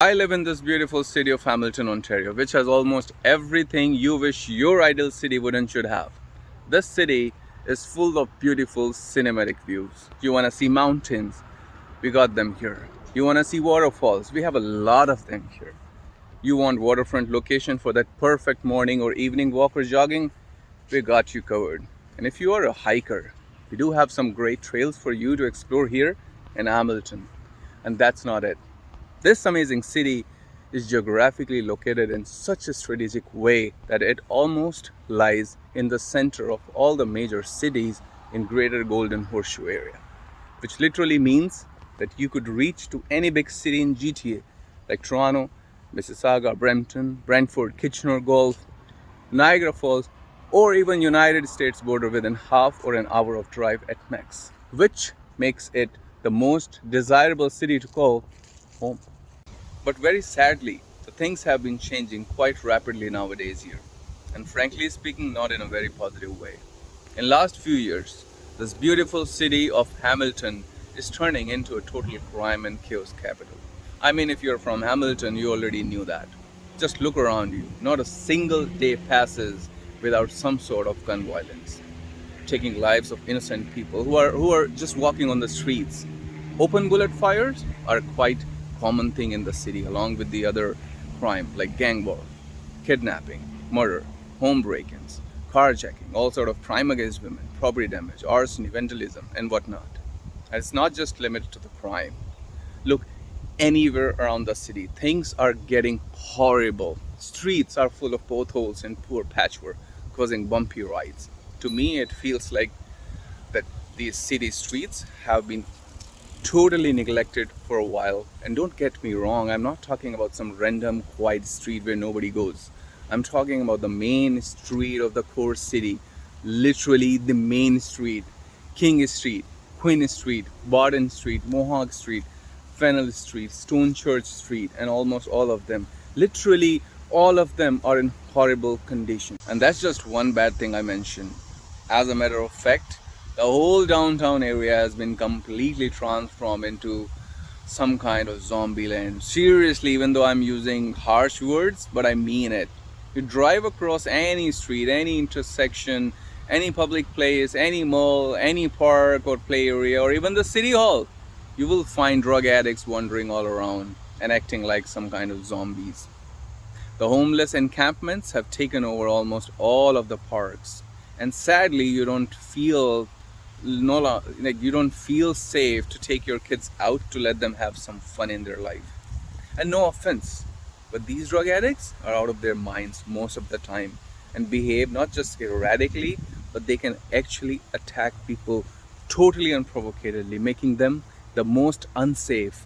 I live in this beautiful city of Hamilton, Ontario, which has almost everything you wish your ideal city would and should have. This city is full of beautiful cinematic views. You want to see mountains? We got them here. You want to see waterfalls? We have a lot of them here. You want waterfront location for that perfect morning or evening walk or jogging? We got you covered. And if you are a hiker, we do have some great trails for you to explore here in Hamilton. And that's not it. This amazing city is geographically located in such a strategic way that it almost lies in the center of all the major cities in Greater Golden Horseshoe area, which literally means that you could reach to any big city in GTA like Toronto, Mississauga, Brampton, Brantford, Kitchener, Gulf, Niagara Falls, or even United States border within half or an hour of drive at max, which makes it the most desirable city to call home. But very sadly, the things have been changing quite rapidly nowadays here, and frankly speaking, not in a very positive way. In last few years, this beautiful city of Hamilton is turning into a total crime and chaos capital. I mean, if you're from Hamilton, you already knew that. Just look around you. Not a single day passes without some sort of gun violence, taking lives of innocent people who are just walking on the streets. Open bullet fires are quite common thing in the city, along with the other crime like gang war, kidnapping, murder, home break-ins, carjacking, all sort of crime against women, property damage, arson, vandalism, and whatnot. And it's not just limited to the crime. Look, anywhere around the city, things are getting horrible. Streets are full of potholes and poor patchwork, causing bumpy rides. To me, it feels like that these city streets have been totally neglected for a while. And don't get me wrong, I'm not talking about some random quiet street where nobody goes. I'm talking about the main street of the core city, literally the main street: King Street, Queen Street, Barton Street, Mohawk Street, Fennel Street, Stone Church Street, and almost all of them, literally all of them, are in horrible condition. And that's just one bad thing I mentioned. As a matter of fact, the whole downtown area has been completely transformed into some kind of zombie land. Seriously, even though I'm using harsh words, but I mean it. You drive across any street, any intersection, any public place, any mall, any park or play area, or even the city hall, you will find drug addicts wandering all around and acting like some kind of zombies. The homeless encampments have taken over almost all of the parks, and sadly, you don't feel you don't feel safe to take your kids out to let them have some fun in their life. And no offense, but these drug addicts are out of their minds most of the time and behave not just erratically, but they can actually attack people totally unprovocatedly, making them the most unsafe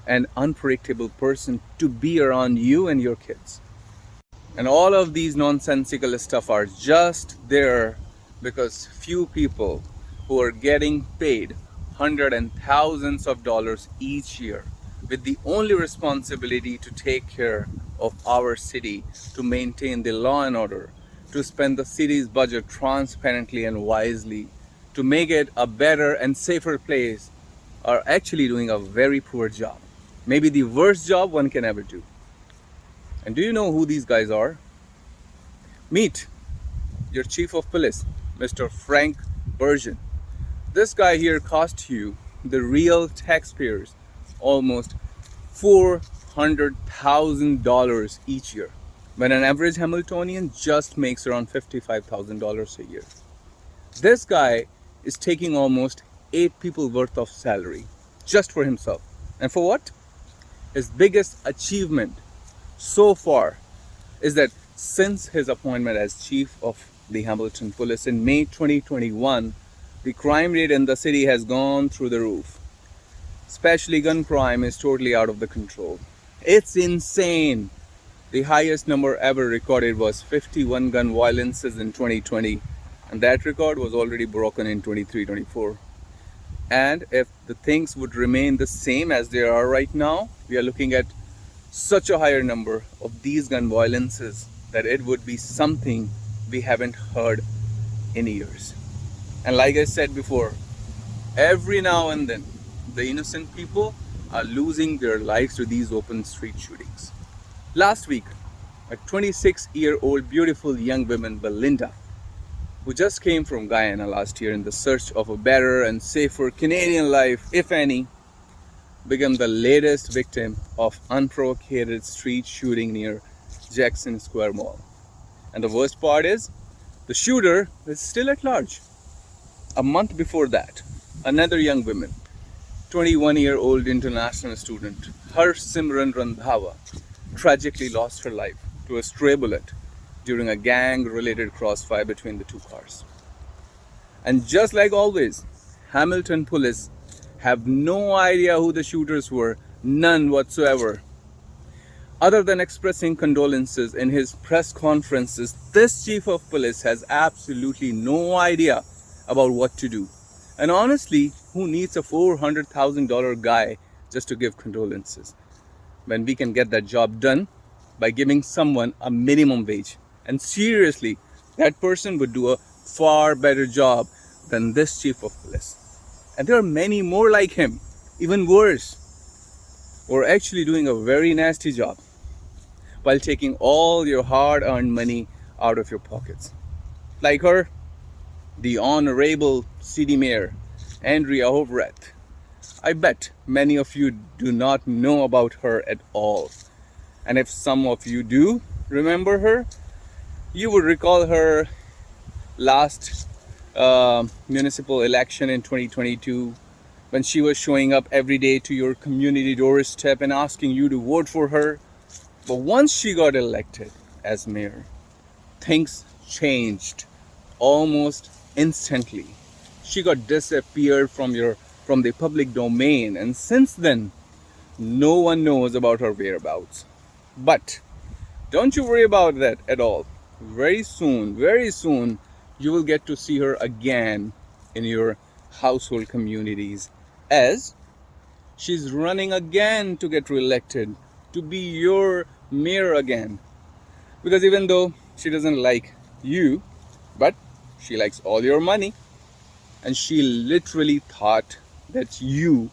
and unpredictable person to be around you and your kids. And all of these nonsensical stuff are just there because few people who are getting paid hundreds and thousands of dollars each year with the only responsibility to take care of our city, to maintain the law and order, to spend the city's budget transparently and wisely, to make it a better and safer place, are actually doing a very poor job. Maybe the worst job one can ever do. And do you know who these guys are? Meet your chief of police, Mr. Frank Burgeon. This guy here cost you, the real taxpayers, almost $400,000 each year, when an average Hamiltonian just makes around $55,000 a year. This guy is taking almost 8 people worth of salary just for himself. And for what? His biggest achievement so far is that since his appointment as chief of the Hamilton Police in May 2021, the crime rate in the city has gone through the roof. Especially gun crime is totally out of the control. It's insane. The highest number ever recorded was 51 gun violences in 2020, and that record was already broken in 23-24. And if the things would remain the same as they are right now, we are looking at such a higher number of these gun violences that it would be something we haven't heard in years. And like I said before, every now and then the innocent people are losing their lives to these open street shootings. Last week, a 26-year-old beautiful young woman, Belinda, who just came from Guyana last year in the search of a better and safer Canadian life, if any, became the latest victim of unprovocated street shooting near Jackson Square Mall. And the worst part is, the shooter is still at large. A month before that, another young woman, 21-year-old international student, Simran Randhawa, tragically lost her life to a stray bullet during a gang-related crossfire between the two cars. And just like always, Hamilton police have no idea who the shooters were, none whatsoever. Other than expressing condolences in his press conferences, this chief of police has absolutely no idea about what to do. And honestly, who needs a $400,000 guy just to give condolences when we can get that job done by giving someone a minimum wage? And seriously, that person would do a far better job than this chief of police. And there are many more like him, even worse, or actually doing a very nasty job while taking all your hard-earned money out of your pockets. Like her, the Honorable City Mayor, Andrea Hovret. I bet many of you do not know about her at all. And if some of you do remember her, you would recall her last municipal election in 2022 when she was showing up every day to your community doorstep and asking you to vote for her. But once she got elected as mayor, things changed almost instantly. She got disappeared from the public domain, and since then, no one knows about her whereabouts. But don't you worry about that at all. Very soon, you will get to see her again in your household communities as she's running again to get reelected, to be your mayor again. Because even though she doesn't like you, but she likes all your money, and she literally thought that you,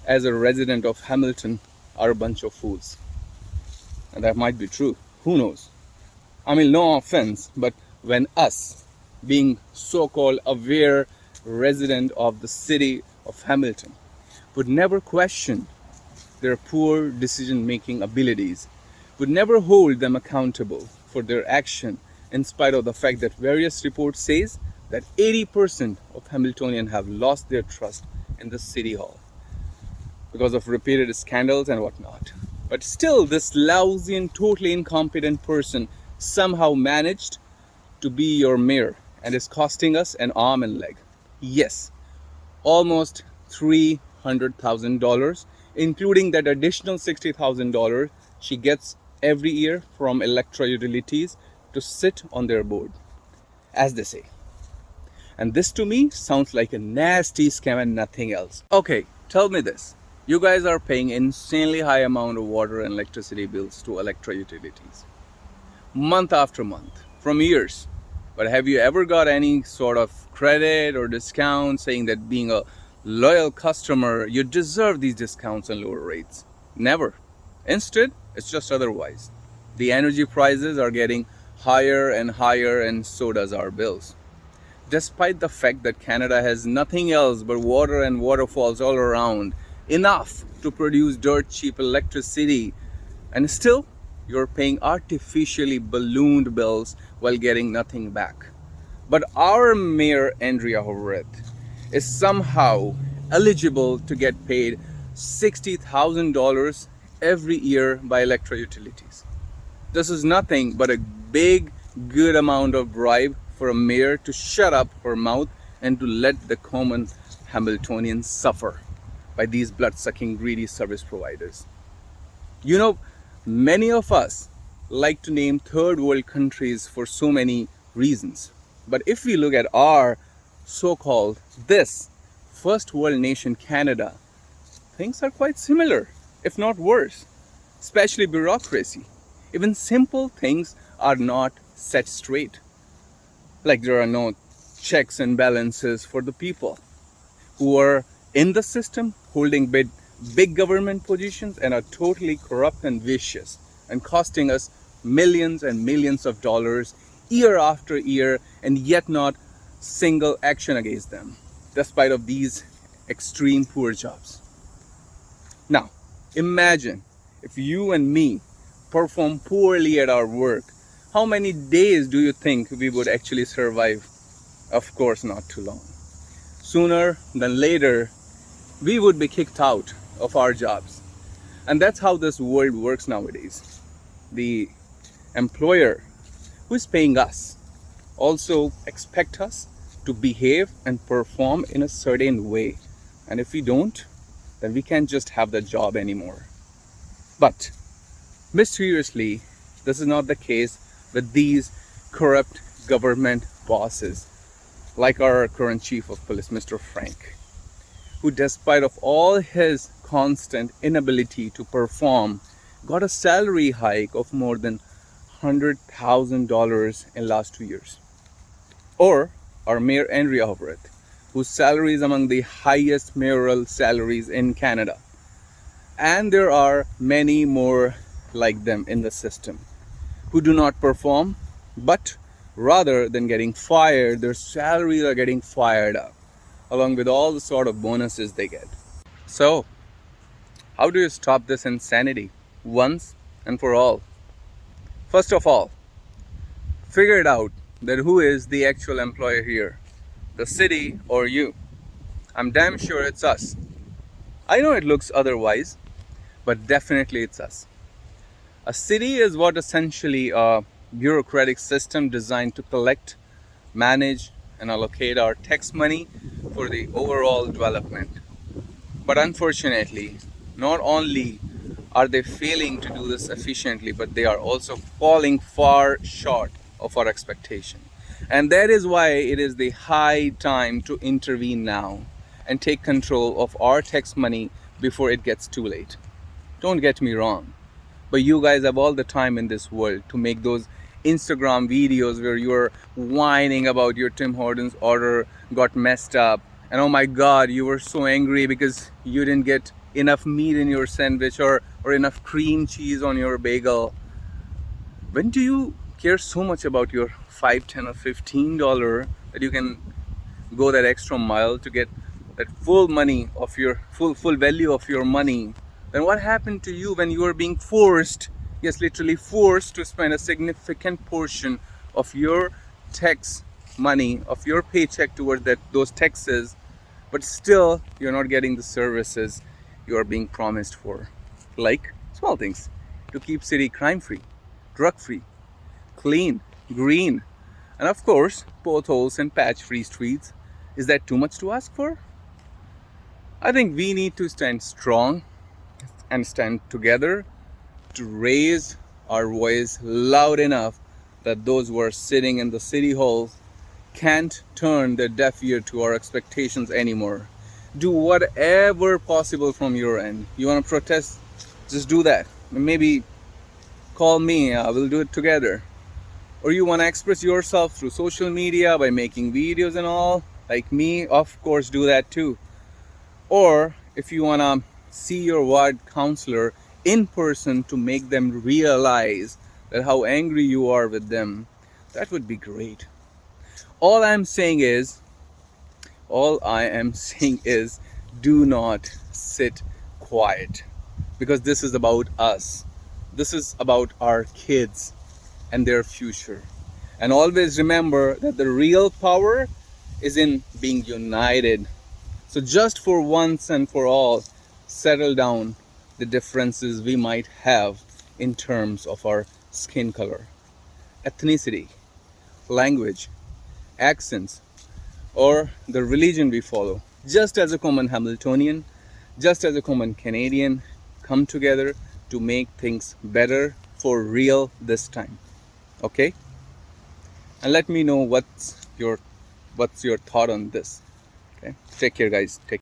as a resident of Hamilton, are a bunch of fools. And that might be true. Who knows? I mean, no offense, but when us, being so-called aware resident of the city of Hamilton, would never question their poor decision-making abilities, would never hold them accountable for their action, in spite of the fact that various reports says that 80% of Hamiltonians have lost their trust in the city hall because of repeated scandals and whatnot. But still, this lousy and totally incompetent person somehow managed to be your mayor and is costing us an arm and leg. Yes, almost $300,000, including that additional $60,000 she gets every year from Electra Utilities to sit on their board, as they say. And this to me sounds like a nasty scam and nothing else. Okay, tell me this. You guys are paying insanely high amount of water and electricity bills to Electra Utilities, month after month, from years. But have you ever got any sort of credit or discount saying that being a loyal customer, you deserve these discounts and lower rates? Never. Instead, it's just otherwise. The energy prices are getting higher and higher, and so does our bills. Despite the fact that Canada has nothing else but water and waterfalls all around, enough to produce dirt cheap electricity, and still you're paying artificially ballooned bills while getting nothing back. But our mayor, Andrea Hovret, is somehow eligible to get paid $60,000 every year by Electra Utilities. This is nothing but a big, good amount of bribe for a mayor to shut up her mouth and to let the common Hamiltonians suffer by these blood-sucking, greedy service providers. You know, many of us like to name third world countries for so many reasons. But if we look at our so-called this first world nation, Canada, things are quite similar, if not worse, especially bureaucracy. Even simple things are not set straight. Like there are no checks and balances for the people who are in the system holding big government positions and are totally corrupt and vicious and costing us millions and millions of dollars year after year, and yet not single action against them, despite of these extreme poor jobs. Now, imagine if you and me perform poorly at our work, how many days do you think we would actually survive? Of course, not too long. Sooner than later, we would be kicked out of our jobs. And that's how this world works nowadays. The employer who is paying us also expect us to behave and perform in a certain way. And if we don't, then we can't just have the job anymore. But mysteriously, this is not the case with these corrupt government bosses, like our current chief of police, Mr. Frank, who, despite of all his constant inability to perform, got a salary hike of more than $100,000 in last 2 years. Or our Mayor Andrea Everett, whose salary is among the highest mayoral salaries in Canada. And there are many more like them in the system who do not perform, but rather than getting fired, their salaries are getting fired up, along with all the sort of bonuses they get. So, how do you stop this insanity once and for all? First of all, figure it out that who is the actual employer here, the city or you. I'm damn sure it's us. I know it looks otherwise, but definitely it's us. A city is what essentially a bureaucratic system designed to collect, manage, and allocate our tax money for the overall development. But unfortunately, not only are they failing to do this efficiently, but they are also falling far short of our expectation. And that is why it is the high time to intervene now and take control of our tax money before it gets too late. Don't get me wrong, but you guys have all the time in this world to make those Instagram videos where you're whining about your Tim Hortons order got messed up, and oh my god, you were so angry because you didn't get enough meat in your sandwich or enough cream cheese on your bagel. When do you care so much about your $5, $10 or $15 that you can go that extra mile to get that full money of your full value of your money? Then what happened to you when you were being forced, yes, literally forced to spend a significant portion of your tax money, of your paycheck toward those taxes, but still you're not getting the services you are being promised for? Like small things to keep city crime free, drug free, clean, green, and of course potholes and patch free streets. Is that too much to ask for? I think we need to stand strong and stand together to raise our voice loud enough that those who are sitting in the city halls can't turn their deaf ear to our expectations anymore. Do whatever possible from your end. You want to protest? Just do that. Maybe call me, we'll do it together. Or you want to express yourself through social media by making videos and all, like me, of course do that too. Or if you want to see your ward counselor in person to make them realize that how angry you are with them, that would be great. All I am saying is do not sit quiet, because this is about us. This is about our kids and their future. And always remember that the real power is in being united. So just for once and for all, settle down the differences we might have in terms of our skin color, ethnicity, language, accents, or the religion we follow. Just as a common Hamiltonian, just as a common Canadian, come together to make things better for real this time. Okay? And let me know what's your thought on this. Okay? Take care, guys. Take